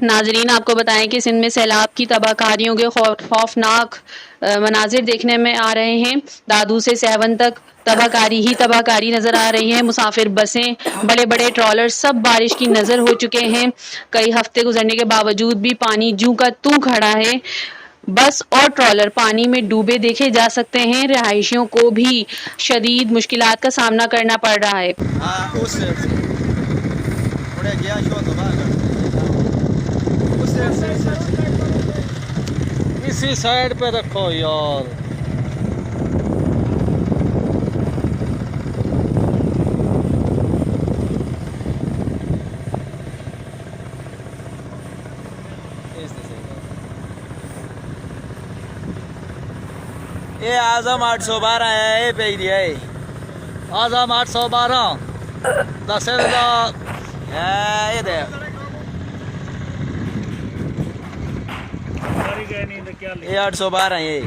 नाजरीन, आपको बताएं कि सिंध में सैलाब की तबाहकारियों के खौफनाक मनाजिर देखने में आ रहे हैं। दादू से सहवन तक तबाहकारी ही तबाहकारी नजर आ रही है। मुसाफिर बसें, बड़े बड़े ट्रॉलर सब बारिश की नजर हो चुके हैं। कई हफ्ते गुजरने के बावजूद भी पानी जूं का तू खड़ा है। बस और ट्रॉलर पानी में डूबे देखे जा सकते हैं। रिहायशियों को भी शदीद मुश्किलात का सामना करना पड़ रहा है। इसी साइड पे रखो यार। ये आजम 812 है, ये पे दिया है। आजम 812 दशहरा ये दे ये 812 है ये।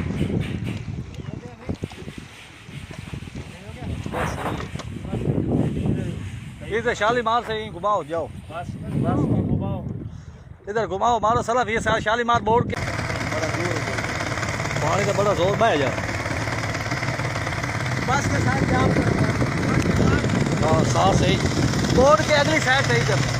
इधर शालीमार से ही घुमाओ जाओ। बस घुमाओ, इधर घुमाओ, मारो सलफ ये शालीमार बोर्ड के पानी का बड़ा जोर बह जा। बस के साथ जाओ। हाँ साफ सही, बोर्ड के अगली साइड सही कर।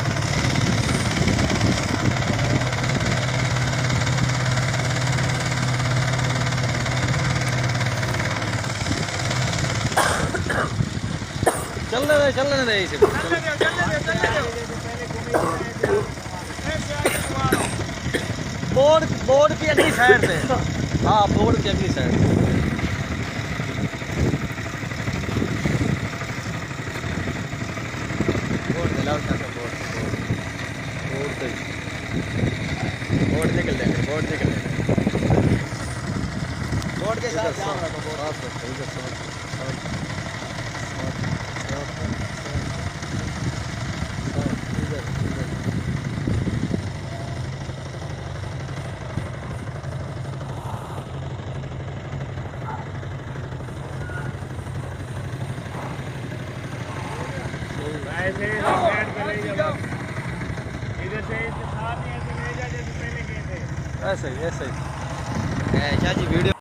चलने दे इसे। बोर्ड की अगली साइड से। हाँ बोर्ड की अगली साइड। बोर्ड निकल जाएंगे, बोर्ड निकल जाएंगे। बोर्ड के साथ जाओ ना, तो बोर्ड ऐसे इधर से साथ ही ऐसे ले जा जैसे पहले गए थे। ऐसे ही जी वीडियो